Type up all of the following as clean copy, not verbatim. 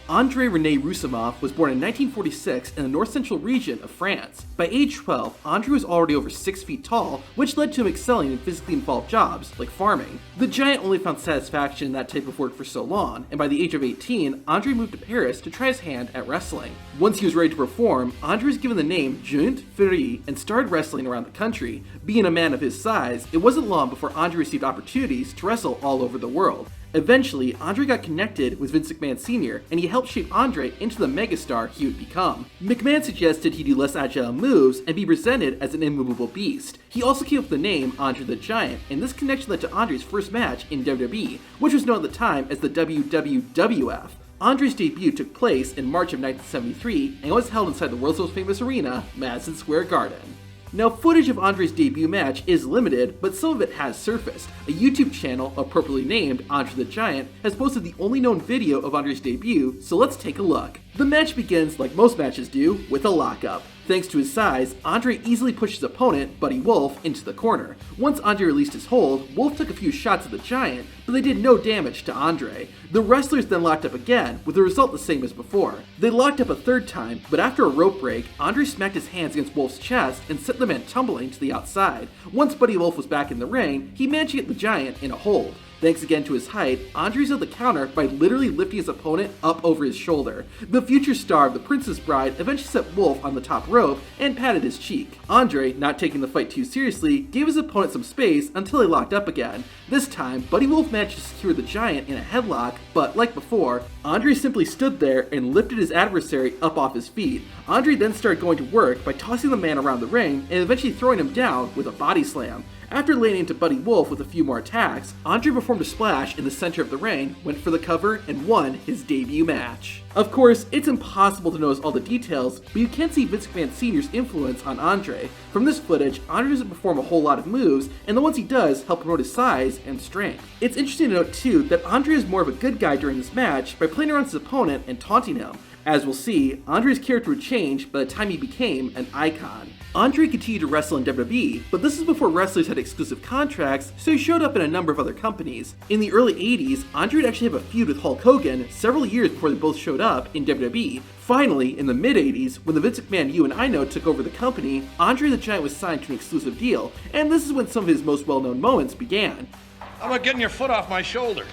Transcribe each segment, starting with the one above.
Andrei René Roussimoff was born in 1946 in the north-central region of France. By age 12, Andrei was already over 6 feet tall, which led to him excelling in physically involved jobs, like farming. The giant only found satisfaction in that type of work for so long, and by the age of 18, Andrei moved to Paris to try his hand at wrestling. Once he was ready to perform, Andrei was given the name Giant Fury and started wrestling around the country. Being a man of his size, it wasn't long before Andrei received opportunities to wrestle all over the world. Eventually, Andrei got connected with Vince McMahon Sr., and he helped shape Andrei into the megastar he would become. McMahon suggested he do less agile moves and be presented as an immovable beast. He also came up with the name Andre the Giant, and this connection led to Andrei's first match in WWE, which was known at the time as the WWF. Andrei's debut took place in March of 1973 and was held inside the world's most famous arena, Madison Square Garden. Now, footage of Andrei's debut match is limited, but some of it has surfaced. A YouTube channel, appropriately named Andre the Giant, has posted the only known video of Andrei's debut, so let's take a look. The match begins, like most matches do, with a lockup. Thanks to his size, Andrei easily pushed his opponent, Buddy Wolf, into the corner. Once Andrei released his hold, Wolf took a few shots at the Giant, but they did no damage to Andrei. The wrestlers then locked up again, with the result the same as before. They locked up a third time, but after a rope break, Andrei smacked his hands against Wolf's chest and sent the man tumbling to the outside. Once Buddy Wolf was back in the ring, he managed to get the Giant in a hold. Thanks again to his height, Andrei sealed the counter by literally lifting his opponent up over his shoulder. The future star of The Princess Bride eventually set Wolf on the top rope and patted his cheek. Andrei, not taking the fight too seriously, gave his opponent some space until they locked up again. This time, Buddy Wolf managed to secure the Giant in a headlock, but like before, Andrei simply stood there and lifted his adversary up off his feet. Andrei then started going to work by tossing the man around the ring and eventually throwing him down with a body slam. After laying into Buddy Wolf with a few more attacks, Andrei performed a splash in the center of the ring, went for the cover, and won his debut match. Of course, it's impossible to notice all the details, but you can see Vince McMahon Sr.'s influence on Andrei. From this footage, Andrei doesn't perform a whole lot of moves, and the ones he does help promote his size and strength. It's interesting to note too that Andrei is more of a good guy during this match by playing around his opponent and taunting him. As we'll see, Andrei's character would change by the time he became an icon. Andrei continued to wrestle in WWE, but this is before wrestlers had exclusive contracts, so he showed up in a number of other companies. In the early 80s, Andrei would actually have a feud with Hulk Hogan several years before they both showed up in WWE. Finally, in the mid-80s, when the Vince McMahon you and I know took over the company, Andre the Giant was signed to an exclusive deal, and this is when some of his most well-known moments began. How about getting your foot off my shoulder?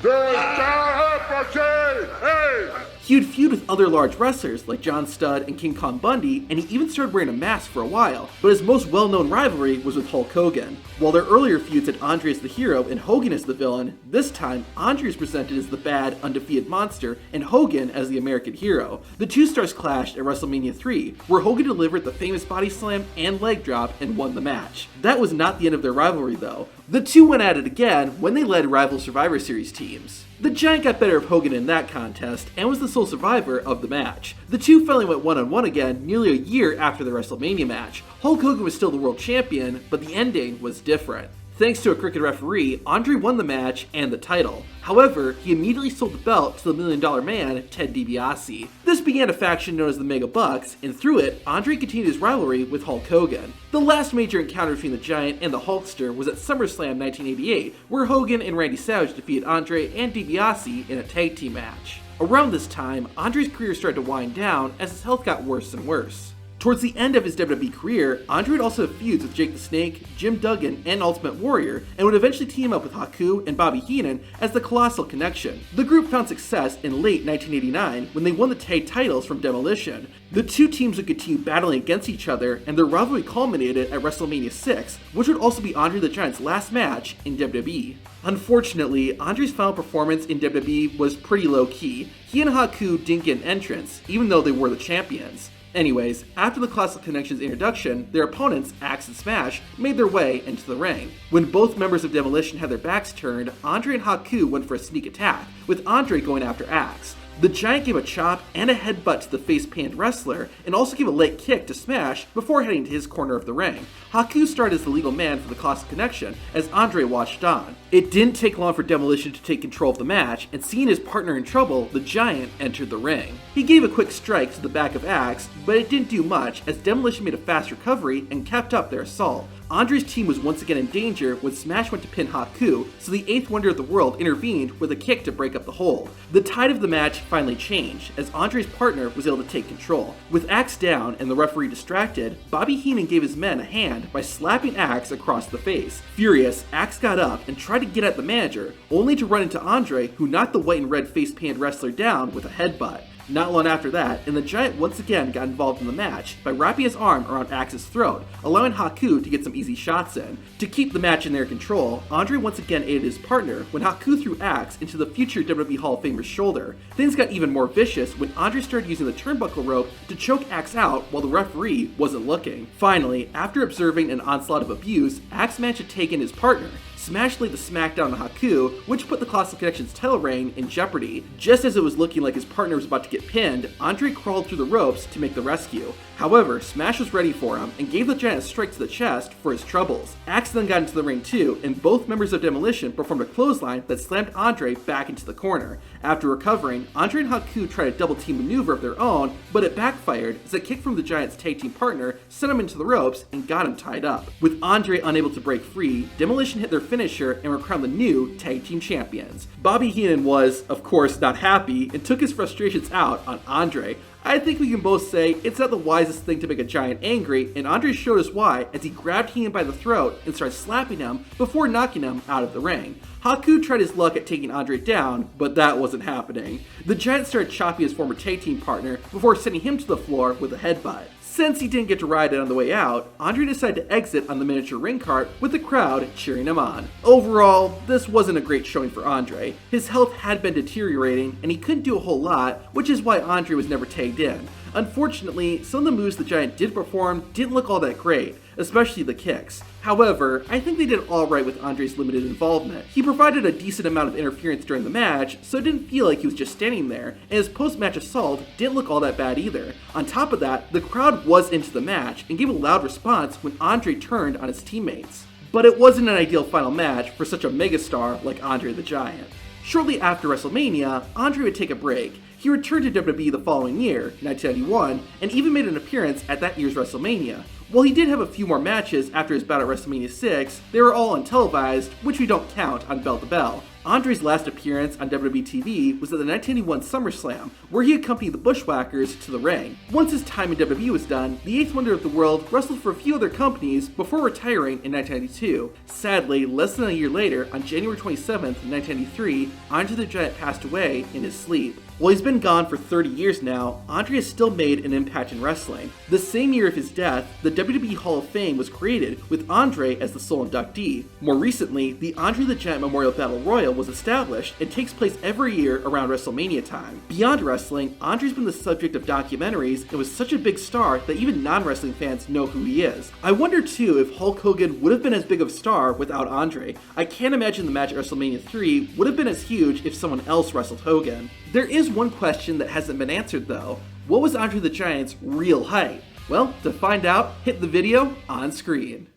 He would feud with other large wrestlers like John Studd and King Kong Bundy, and he even started wearing a mask for a while, but his most well-known rivalry was with Hulk Hogan. While their earlier feuds had Andre as the hero and Hogan as the villain, this time Andre is presented as the bad, undefeated monster and Hogan as the American hero. The two stars clashed at WrestleMania 3, where Hogan delivered the famous body slam and leg drop and won the match. That was not the end of their rivalry though. The two went at it again when they led rival Survivor Series teams. The Giant got better of Hogan in that contest and was the sole survivor of the match. The two finally went one-on-one again nearly a year after the WrestleMania match. Hulk Hogan was still the world champion, but the ending was different. Thanks to a crooked referee, Andre won the match and the title. However, he immediately sold the belt to the $1 Million Man, Ted DiBiase. This began a faction known as the Mega Bucks, and through it, Andre continued his rivalry with Hulk Hogan. The last major encounter between the Giant and the Hulkster was at SummerSlam 1988, where Hogan and Randy Savage defeated Andre and DiBiase in a tag team match. Around this time, Andre's career started to wind down as his health got worse and worse. Towards the end of his WWE career, Andre would also have feuds with Jake the Snake, Jim Duggan, and Ultimate Warrior, and would eventually team up with Haku and Bobby Heenan as the Colossal Connection. The group found success in late 1989 when they won the tag titles from Demolition. The two teams would continue battling against each other, and their rivalry culminated at WrestleMania 6, which would also be Andre the Giant's last match in WWE. Unfortunately, Andre's final performance in WWE was pretty low-key. He and Haku didn't get an entrance, even though they were the champions. Anyways, after the Colossal Connection's introduction, their opponents, Axe and Smash, made their way into the ring. When both members of Demolition had their backs turned, Andre and Haku went for a sneak attack, with Andre going after Axe. The Giant gave a chop and a headbutt to the face-panned wrestler, and also gave a leg kick to Smash before heading to his corner of the ring. Haku started as the legal man for the Colossal Connection, as Andre watched on. It didn't take long for Demolition to take control of the match, and seeing his partner in trouble, the Giant entered the ring. He gave a quick strike to the back of Axe, but it didn't do much, as Demolition made a fast recovery and kept up their assault. Andre's team was once again in danger when Smash went to pin Haku, so the 8th Wonder of the World intervened with a kick to break up the hold. The tide of the match finally changed, as Andre's partner was able to take control. With Axe down and the referee distracted, Bobby Heenan gave his men a hand by slapping Axe across the face. Furious, Axe got up and tried to get at the manager, only to run into Andre, who knocked the white and red face-painted wrestler down with a headbutt. Not long after that, and the Giant once again got involved in the match by wrapping his arm around Axe's throat, allowing Haku to get some easy shots in. To keep the match in their control, Andre once again aided his partner when Haku threw Axe into the future WWE Hall of Famer's shoulder. Things got even more vicious when Andre started using the turnbuckle rope to choke Axe out while the referee wasn't looking. Finally, after observing an onslaught of abuse, Axe managed to take in his partner. Smash laid the smackdown on Haku, which put the Colossal Connection's title reign in jeopardy. Just as it was looking like his partner was about to get pinned, Andre crawled through the ropes to make the rescue. However, Smash was ready for him and gave the Giant a strike to the chest for his troubles. Axe then got into the ring too, and both members of Demolition performed a clothesline that slammed Andre back into the corner. After recovering, Andre and Haku tried a double team maneuver of their own, but it backfired as a kick from the Giant's tag team partner sent him into the ropes and got him tied up. With Andre unable to break free, Demolition hit their finisher and were crowned the new tag team champions. Bobby Heenan was, of course, not happy and took his frustrations out on Andre. I think we can both say it's not the wisest thing to make a Giant angry, and Andre showed us why as he grabbed Heenan by the throat and started slapping him before knocking him out of the ring. Haku tried his luck at taking Andre down, but that wasn't happening. The Giant started chopping his former tag team partner before sending him to the floor with a headbutt. Since he didn't get to ride it on the way out, Andre decided to exit on the miniature ring cart with the crowd cheering him on. Overall, this wasn't a great showing for Andre. His health had been deteriorating and he couldn't do a whole lot, which is why Andre was never tagged in. Unfortunately, some of the moves the Giant did perform didn't look all that great, especially the kicks. However, I think they did alright with Andre's limited involvement. He provided a decent amount of interference during the match, so it didn't feel like he was just standing there, and his post-match assault didn't look all that bad either. On top of that, the crowd was into the match and gave a loud response when Andre turned on his teammates. But it wasn't an ideal final match for such a megastar like Andre the Giant. Shortly after WrestleMania, Andre would take a break. He returned to WWE the following year, 1991, and even made an appearance at that year's WrestleMania. While he did have a few more matches after his bout at WrestleMania 6, they were all untelevised, which we don't count on Bell to Bell. Andre's last appearance on WWE TV was at the 1981 SummerSlam, where he accompanied the Bushwhackers to the ring. Once his time in WWE was done, the 8th Wonder of the World wrestled for a few other companies before retiring in 1992. Sadly, less than a year later, on January 27th, 1993, Andre the Giant passed away in his sleep. While he's been gone for 30 years now, Andre has still made an impact in wrestling. The same year of his death, the WWE Hall of Fame was created, with Andre as the sole inductee. More recently, the Andre the Giant Memorial Battle Royal was established and takes place every year around WrestleMania time. Beyond wrestling, Andre's been the subject of documentaries and was such a big star that even non-wrestling fans know who he is. I wonder too if Hulk Hogan would have been as big of a star without Andre. I can't imagine the match at WrestleMania 3 would have been as huge if someone else wrestled Hogan. There is one question that hasn't been answered though. What was Andre the Giant's real height? Well, to find out, hit the video on screen.